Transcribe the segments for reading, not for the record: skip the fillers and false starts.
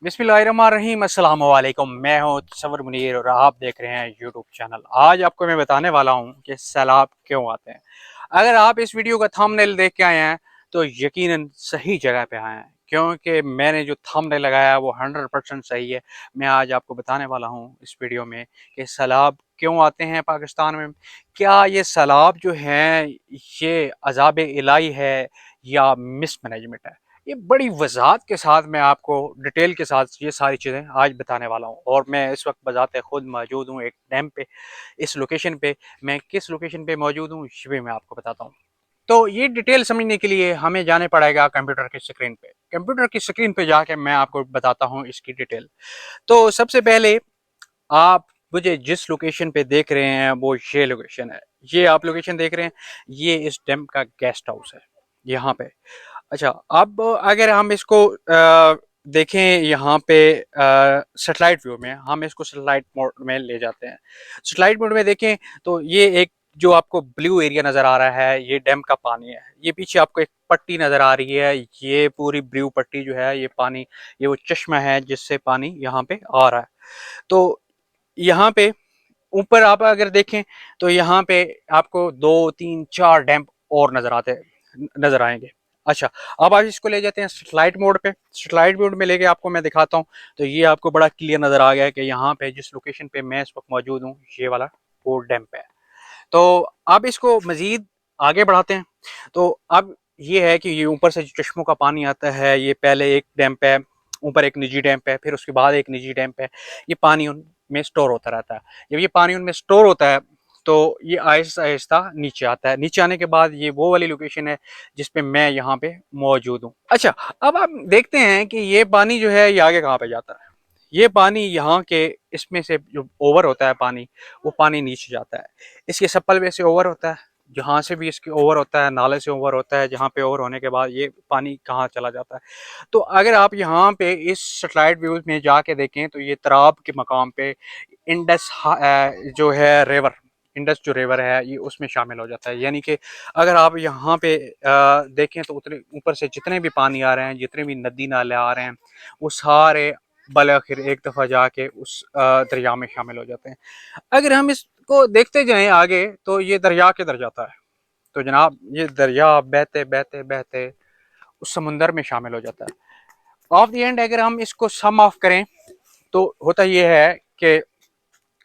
बिस्मिल्लाहिर्रहमानिर्रहीम, अस्सलाम वालेकुम। मैं हूँ तसव्वुर मुनीर और आप देख रहे हैं यूट्यूब चैनल। आज आपको मैं बताने वाला हूँ कि सैलाब क्यों आते हैं। अगर आप इस वीडियो का थंबनेल देख के आए हैं तो यकीनन सही जगह पे आए हैं, क्योंकि मैंने जो थंबनेल लगाया है वो 100% सही है। मैं आज आपको बताने वाला हूँ इस वीडियो में कि सैलाब क्यों आते हैं पाकिस्तान में। क्या ये सैलाब जो हैं ये अज़ाब इलाही है या मिसमैनेजमेंट है। ये बड़ी वज़ाहत के साथ मैं आपको डिटेल के साथ ये सारी चीज़ें आज बताने वाला हूँ। और मैं इस वक्त बज़ाते खुद मौजूद हूँ एक डैम पे। इस लोकेशन पे मैं किस लोकेशन पे मौजूद हूँ ये भी मैं आपको बताता हूँ। तो ये डिटेल समझने के लिए हमें जाने पड़ेगा कंप्यूटर की स्क्रीन पे। कंप्यूटर की स्क्रीन पे जाके मैं आपको बताता हूँ इसकी डिटेल। तो सबसे पहले आप मुझे जिस लोकेशन पे देख रहे हैं वो ये लोकेशन है। ये आप लोकेशन देख रहे हैं, ये इस डैम का गेस्ट हाउस है यहाँ पे। अच्छा, अब अगर हम इसको देखें यहाँ पे सेटेलाइट व्यू में, हम इसको सेटेलाइट मोड में ले जाते हैं। सेटेलाइट मोड में देखें तो ये एक जो आपको ब्लू एरिया नज़र आ रहा है ये डैम का पानी है। ये पीछे आपको एक पट्टी नज़र आ रही है, ये पूरी ब्लू पट्टी जो है ये पानी, ये वो चश्मा है जिससे पानी यहाँ पे आ रहा है। तो यहाँ पे ऊपर आप अगर देखें तो यहाँ पे आपको 2 3 4 डैम और नजर आएंगे। अच्छा, अब आप इसको ले जाते हैं सेटेलाइट मोड पे। सेटेलाइट मोड में लेके आपको मैं दिखाता हूँ तो ये आपको बड़ा क्लियर नजर आ गया है कि यहाँ पे जिस लोकेशन पे मैं इस वक्त मौजूद हूँ ये वाला वो डैम पे है। तो अब इसको मजीद आगे बढ़ाते हैं। तो अब ये है कि ये ऊपर से जो चश्मों का पानी आता है ये पहले एक डैम पे है, ऊपर एक निजी डैम पे है, फिर उसके बाद एक निजी डैम पे है। ये पानी उनमें स्टोर होता रहता है। जब ये पानी उनमें स्टोर होता है तो ये आहिस्ता आहिस्ता नीचे आता है। नीचे आने के बाद ये वो वाली लोकेशन है जिसपे मैं यहाँ पे मौजूद हूँ। अच्छा, अब आप देखते हैं कि ये पानी जो है ये आगे कहाँ पे जाता है। ये पानी यहाँ के इसमें से जो ओवर होता है पानी, वो पानी नीचे जाता है। इसके सप्पल में से ओवर होता है, जहाँ से भी इसके ओवर होता है, नाले से ओवर होता है, जहाँ पे ओवर होने के बाद ये पानी कहाँ चला जाता है। तो अगर आप यहाँ पे इस सैटेलाइट व्यूज में जाके देखें तो ये तराब के मकाम पे जो है रिवर, इंडस जो रिवर है ये उसमें शामिल हो जाता है। यानी कि अगर आप यहाँ पे देखें तो उतने ऊपर से जितने भी पानी आ रहे हैं, जितने भी नदी नाले आ रहे हैं, वो सारे बल आखिर एक दफ़ा जाके उस दरिया में शामिल हो जाते हैं। अगर हम इसको देखते जाएं आगे तो ये दरिया किधर जाता है। तो जनाब ये दरिया बहते बहते बहते उस समुंदर में शामिल हो जाता है। ऑफ द एंड अगर हम इसको सम ऑफ करें तो होता ये है कि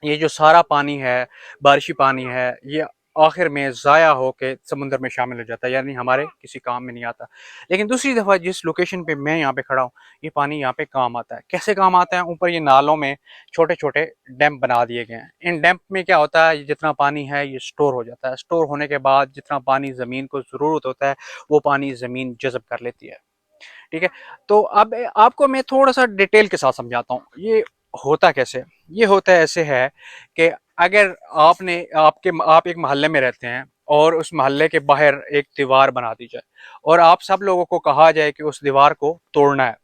ये जो सारा पानी है, बारिशी पानी है, ये आखिर में ज़ाया होके समुंदर में शामिल हो जाता है, यानी हमारे किसी काम में नहीं आता। लेकिन दूसरी दफ़ा जिस लोकेशन पे मैं यहाँ पे खड़ा हूँ, ये पानी यहाँ पे काम आता है। कैसे काम आता है? ऊपर ये नालों में छोटे-छोटे डैम बना दिए गए हैं। इन डैम में क्या होता है, जितना पानी है ये स्टोर हो जाता है। स्टोर होने के बाद जितना पानी ज़मीन को ज़रूरत होता है, वो पानी ज़मीन जज़ब कर लेती है। ठीक है? तो अब आपको मैं थोड़ा-सा डिटेल के साथ समझाता हूँ। ये होता कैसे है? ये होता ऐसे है कि अगर आप एक मोहल्ले में रहते हैं और उस मोहल्ले के बाहर एक दीवार बना दी जाए और आप सब लोगों को कहा जाए कि उस दीवार को तोड़ना है।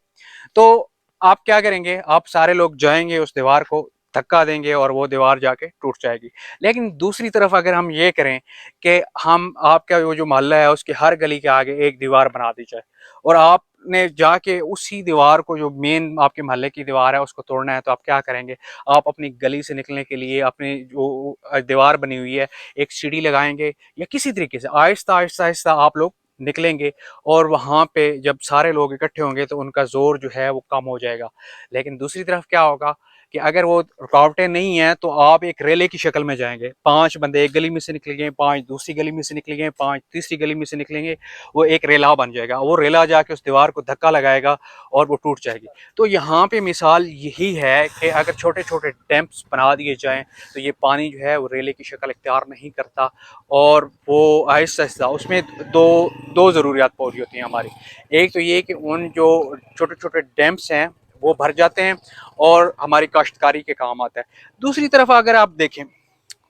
तो आप क्या करेंगे? आप सारे लोग जाएँगे उस दीवार को धक्का देंगे और वो दीवार जाके टूट जाएगी। लेकिन दूसरी तरफ अगर हम ये करें कि हम आपका वो जो मोहल्ला है उसकी हर गली के आगे एक दीवार बना दी जाए और आपने जाके उसी दीवार को, जो मेन आपके मोहल्ले की दीवार है, उसको तोड़ना है, तो आप क्या करेंगे? आप अपनी गली से निकलने के लिए अपनी जो दीवार बनी हुई है एक सीढ़ी लगाएँगे या किसी तरीके से आहिस्ता, आहिस्ता, आहिस्ता आप लोग निकलेंगे और वहाँ पे जब सारे लोग इकट्ठे होंगे तो उनका ज़ोर जो है वो कम हो जाएगा। लेकिन दूसरी तरफ क्या होगा कि अगर वो रुकावटें नहीं हैं तो आप एक रेले की शक्ल में जाएँगे। 5 बंदे एक गली में से निकलेंगे, 5 दूसरी गली में से निकलेंगे, 5 तीसरी गली में से निकलेंगे, वो एक रेला बन जाएगा। वो रेला जाके उस दीवार को धक्का लगाएगा और वो टूट जाएगी। तो यहाँ पे मिसाल यही है कि अगर छोटे-छोटे डैम्स बना दिए जाएँ तो ये पानी जो है वो रेले की शक्ल इख्तियार नहीं करता और वो आहिस्ता-आहिस्ता उसमें दो ज़रूरियात पूरी होती हैं हमारी। एक तो ये कि उन जो छोटे-छोटे डैम्स हैं वो भर जाते हैं और हमारी काश्तकारी के काम आता है। दूसरी तरफ अगर आप देखें,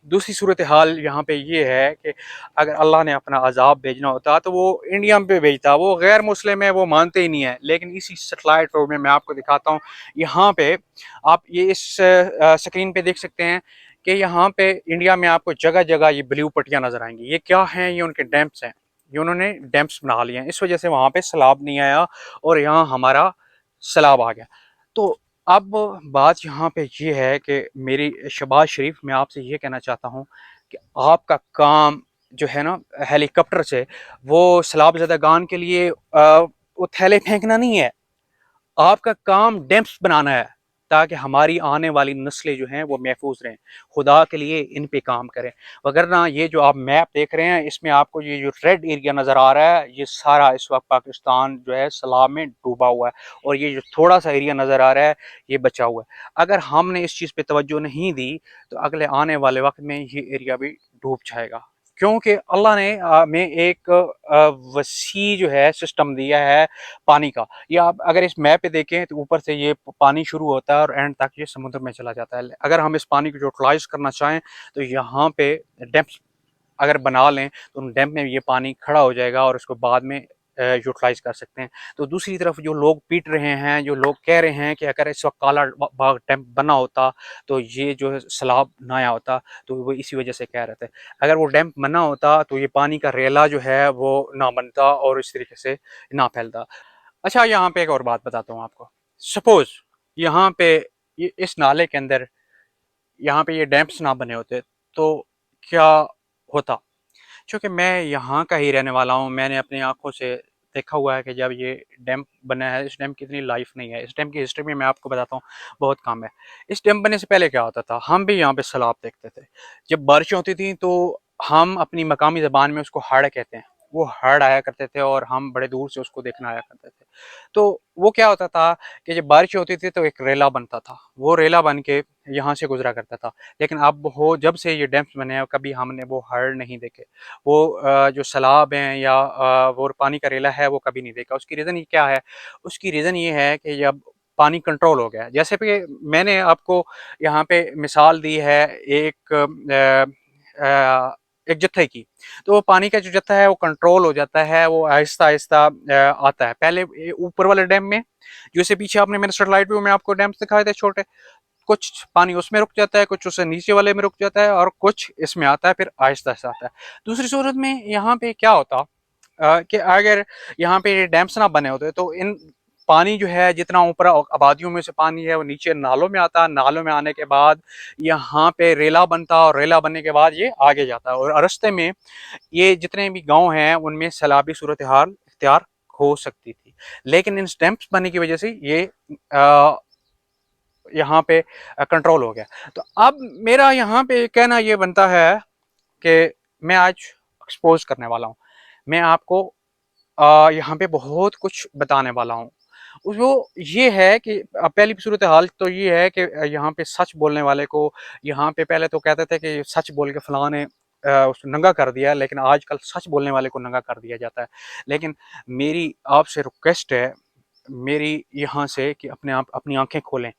दूसरी सूरत हाल यहाँ पे ये है कि अगर अल्लाह ने अपना अज़ाब भेजना होता तो वो इंडिया पे भेजता। वो गैर मुस्लिम है, वो मानते ही नहीं है। लेकिन इसी सैटेलाइट रोड में मैं आपको दिखाता हूँ, यहाँ पे आप ये इस स्क्रीन पे देख सकते हैं कि यहाँ पे इंडिया में आपको जगह-जगह ये ब्लू पट्टियाँ नज़र आएँगी। ये क्या हैं? ये उनके डैम्स हैं। ये उन्होंने डैम्स बना लिए हैं। इस वज़ह से वहाँ पे सैलाब नहीं आया और यहाँ हमारा सैलाब आ गया। तो अब बात यहाँ पे ये है कि मेरी शहबाज शरीफ, मैं आपसे ये कहना चाहता हूँ कि आपका काम जो है ना हेलीकॉप्टर से वो सैलाब ज़दा गान के लिए वो थैले फेंकना नहीं है। आपका काम डैम्स बनाना है ताकि हमारी आने वाली नस्लें जो हैं वो महफूज रहें। खुदा के लिए इन पे काम करें, वगरना ये जो आप मैप देख रहे हैं इसमें आपको ये जो रेड एरिया नज़र आ रहा है, ये सारा इस वक्त पाकिस्तान जो है सैलाब में डूबा हुआ है, और ये जो थोड़ा सा एरिया नज़र आ रहा है ये बचा हुआ है। अगर हमने इस चीज़ पे तवज्जो नहीं दी तो अगले आने वाले वक्त में ये एरिया भी डूब जाएगा, क्योंकि अल्लाह ने में एक वसी जो है सिस्टम दिया है पानी का। ये आप अगर इस मैप पे देखें तो ऊपर से ये पानी शुरू होता है और एंड तक ये समुद्र में चला जाता है। अगर हम इस पानी को यूटिलाइज करना चाहें तो यहाँ पे डैम्स अगर बना लें तो उन डैम में ये पानी खड़ा हो जाएगा और उसको बाद में यूटिलाइज कर सकते हैं। तो दूसरी तरफ जो लोग पीट रहे हैं, जो लोग कह रहे हैं कि अगर इस वक्त काला बाग डैम बना होता तो ये जो है सैलाब ना आया होता, तो वो इसी वजह से कह रहे थे। अगर वो डैम बना होता तो ये पानी का रेला जो है वो ना बनता और इस तरीके से ना फैलता। अच्छा, यहाँ पे एक और बात बताता हूँ आपको। सपोज यहाँ पे ये इस नाले के अंदर यहाँ पे ये डैम्स ना बने होते तो क्या होता? क्योंकि मैं यहाँ का ही रहने वाला हूँ, मैंने अपनी आंखों से देखा हुआ है कि जब ये डैम बना है, इस डैम की इतनी लाइफ नहीं है। इस डैम की हिस्ट्री में मैं आपको बताता हूँ, बहुत कम है। इस डैम बनने से पहले क्या होता था, हम भी यहाँ पे सैलाब देखते थे। जब बारिशें होती थी तो हम अपनी मकामी ज़बान में उसको हड़ कहते हैं, वो हड़ आया करते थे और हम बड़े दूर से उसको देखने आया करते थे। तो वो क्या होता था कि जब बारिश होती थी तो एक रेला बनता था, वो रेला बन के यहाँ से गुजरा करता था। लेकिन अब हो जब से ये डैम्स बने हैं कभी हमने वो हड़ नहीं देखे, वो जो सैलाब हैं या वो पानी का रेला है वो कभी नहीं देखा। उसकी रीज़न ये क्या है? उसकी रीज़न ये है कि जब पानी कंट्रोल हो गया है। जैसे कि मैंने आपको यहाँ पे मिसाल दी है एक एक जत्थे की, तो वो पानी का जो जत्था है वो कंट्रोल हो जाता है, वो आहिस्ता आहिस्ता आता है। पहले ऊपर वाले डैम में, जैसे पीछे आपने मेरे सेटेलाइट व्यू में आपको डैम्स दिखाए थे छोटे, कुछ पानी उसमें रुक जाता है, कुछ उससे नीचे वाले में रुक जाता है और कुछ इसमें आता है, फिर आहिस्ता आहिस्ता आता है। दूसरी सूरत में यहाँ पे क्या होता कि अगर यहाँ पे डैम्स ना बने होते तो इन पानी जो है जितना ऊपर आबादियों में से पानी है वो नीचे नालों में आता, नालों में आने के बाद यहाँ पे रेला बनता और रेला बनने के बाद ये आगे जाता और रास्ते में ये जितने भी गांव हैं उनमें सैलाबी सूरत हाल इख्तियार हो सकती थी। लेकिन इन स्टैंप्स बनने की वजह से ये यहाँ पे कंट्रोल हो गया। तो अब मेरा यहाँ पे कहना ये बनता है कि मैं आज एक्सपोज करने वाला हूँ, मैं आपको यहाँ पे बहुत कुछ बताने वाला हूँ। वो ये है कि पहली सूरत हाल तो ये है कि यहाँ पे सच बोलने वाले को, यहाँ पे पहले तो कहते थे कि सच बोल के फलां ने उसको नंगा कर दिया, लेकिन आजकल सच बोलने वाले को नंगा कर दिया जाता है। लेकिन मेरी आपसे रिक्वेस्ट है, मेरी यहाँ से कि अपने आप अपनी आंखें खोलें,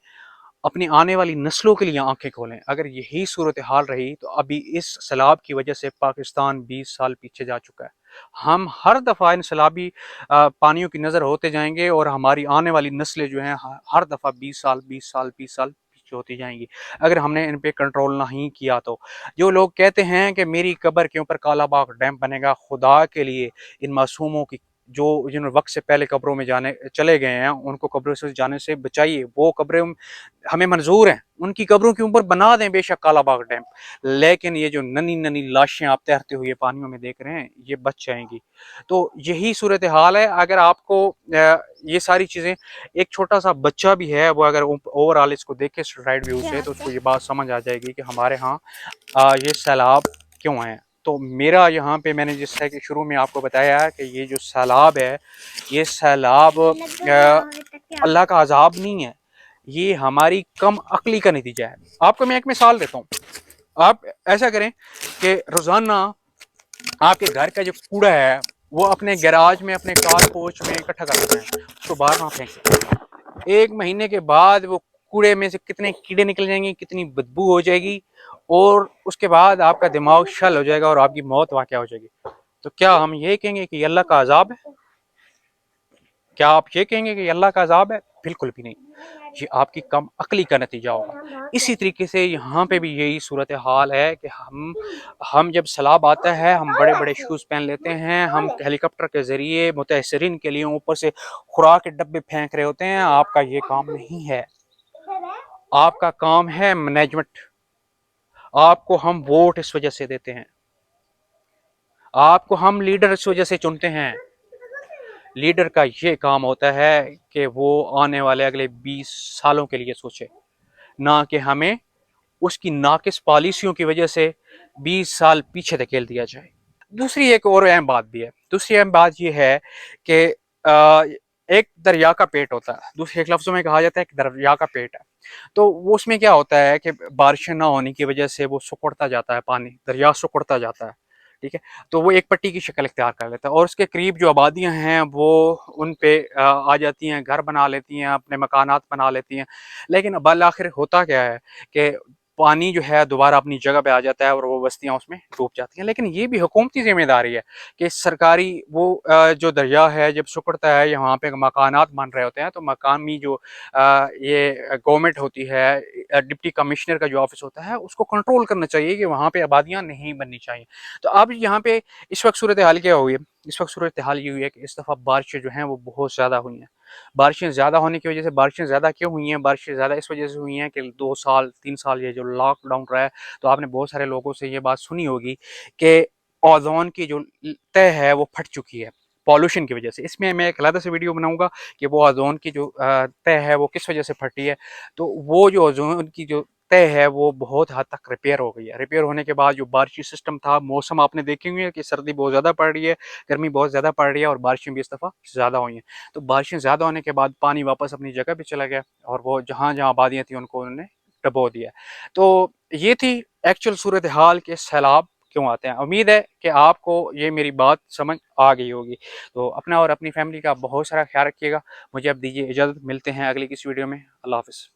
अपनी आने वाली नस्लों के लिए आंखें खोलें। अगर यही सूरत हाल रही तो अभी इस सैलाब की वजह से पाकिस्तान 20 साल पीछे जा चुका है। हम हर दफ़ा इन सैलाबी पानियों की नज़र होते जाएंगे और हमारी आने वाली नस्लें जो हैं हर दफ़ा 20 साल 20 साल 20 साल पीछे होती जाएंगी अगर हमने इन पे कंट्रोल नहीं किया तो। जो लोग कहते हैं कि मेरी कब्र के ऊपर काला बाग डैम बनेगा, खुदा के लिए इन मासूमों की जो जिन्होंने वक्त से पहले कब्रों में जाने चले गए हैं उनको कब्रों से जाने से बचाइए। वो कब्रें हमें मंजूर हैं, उनकी कब्रों के ऊपर बना दें बेशक काला बाग डैम, लेकिन ये जो नन्ही नन्ही लाशें आप तैरते हुए पानियों में देख रहे हैं ये बच जाएंगी। तो यही सूरत हाल है। अगर आपको ये सारी चीज़ें, एक छोटा सा बच्चा भी है वो अगर ओवरऑल इसको देखे स्ट्राइट व्यू से तो उसको ये बात समझ आ जाएगी कि हमारे यहाँ ये सैलाब क्यों आए हैं। तो मेरा यहाँ पे मैंने जिस तरह के शुरू में आपको बताया है कि ये जो सैलाब है, ये सैलाब अल्लाह का अजाब नहीं है, ये हमारी कम अक्ली का नतीजा है। आपको मैं एक मिसाल देता हूँ। आप ऐसा करें कि रोजाना आपके घर का जो कूड़ा है वो अपने गैराज में, अपने कार पोर्च में इकट्ठा करते हैं, उसको बाहर ना फेंकें। एक महीने के बाद वो कूड़े में से कितने कीड़े निकल जाएंगे, कितनी बदबू हो जाएगी, और उसके बाद आपका दिमाग शल हो जाएगा और आपकी मौत वाक़या हो जाएगी। तो क्या हम ये कहेंगे कि अल्लाह का अजाब है? क्या आप ये कहेंगे कि अल्लाह का अजाब है? बिल्कुल भी नहीं। ये आपकी कम अक्ली का नतीजा होगा। इसी तरीके से यहाँ पे भी यही सूरत हाल है कि हम जब सैलाब आता है, हम बड़े बड़े शूज़ पहन लेते हैं, हम हेलीकॉप्टर के ज़रिए मुतासरीन के लिए ऊपर से खुराक के डब्बे फेंक रहे होते हैं। आपका ये काम नहीं है, आपका काम है मैनेजमेंट। आपको हम वोट इस वजह से देते हैं, आपको हम लीडर इस वजह से चुनते हैं। लीडर का ये काम होता है कि वो आने वाले अगले 20 सालों के लिए सोचे, ना कि हमें उसकी नाकिस पॉलिसियों की वजह से 20 साल पीछे धकेल दिया जाए। दूसरी एक और अहम बात भी है। दूसरी अहम बात ये है कि एक दरिया का पेट होता है, दूसरे एक लफ्ज़ों में कहा जाता है कि दरिया का पेट है। तो वो उसमें क्या होता है कि बारिशें ना होने की वजह से वो सिकुड़ता जाता है, पानी दरिया सिकुड़ता जाता है। ठीक है, तो वो एक पट्टी की शक्ल इख्तियार कर लेता है और उसके करीब जो आबादियां हैं वो उन पे आ जाती हैं, घर बना लेती हैं, अपने मकानात बना लेती हैं। लेकिन बल आखिर होता क्या है कि पानी जो है दोबारा अपनी जगह पे आ जाता है और वो बस्तियां उसमें डूब जाती हैं। लेकिन ये भी हुकूमती जिम्मेदारी है कि सरकारी वो जो दरिया है जब सिकुड़ता है, यहाँ पे मकानात बन रहे होते हैं, तो मकामी जो ये गवर्नमेंट होती है, डिप्टी कमिश्नर का जो ऑफिस होता है, उसको कंट्रोल करना चाहिए कि वहाँ पे आबादियाँ नहीं बननी चाहिए। तो अब यहाँ पे इस वक्त सूरत हाल क्या हुई है? इस वक्त सूरत हाल ये हुई है कि इस दफ़ा बारिशें जो हैं वो बहुत ज़्यादा हुई हैं। बारिशें ज़्यादा होने की वजह से, बारिशें ज़्यादा क्यों हुई हैं? बारिशें ज़्यादा इस वजह से हुई हैं कि 2 साल 3 साल ये जो लॉकडाउन रहा है, तो आपने बहुत सारे लोगों से ये बात सुनी होगी कि ओज़ोन की जो तह है वो फट चुकी है पॉल्यूशन की वजह से। इसमें मैं एक अलग से वीडियो बनाऊँगा कि वो ओज़ोन की जो तह है वो किस वजह से फटी है। तो वो जो ओज़ोन की जो तय है वो बहुत हद तक रिपेयर हो गई है। रिपेयर होने के बाद जो बारिशी सिस्टम था, मौसम आपने देखे हुए हैं कि सर्दी बहुत ज़्यादा पड़ रही है, गर्मी बहुत ज़्यादा पड़ रही है और बारिशें भी इस दफ़ा ज़्यादा हुई हैं। तो बारिशें ज़्यादा होने के बाद पानी वापस अपनी जगह पे चला गया और वो जहाँ-जहाँ आबादियाँ थी उनको उन्होंने डुबो दिया। तो ये थी एक्चुअल सूरत हाल के सैलाब क्यों आते हैं। उम्मीद है कि आपको ये मेरी बात समझ आ गई होगी। तो अपना और अपनी फैमिली का बहुत सारा ख्याल रखिएगा। मुझे अब दीजिए इजाज़त, मिलते हैं अगली किसी वीडियो में। अल्लाह हाफ़िज़।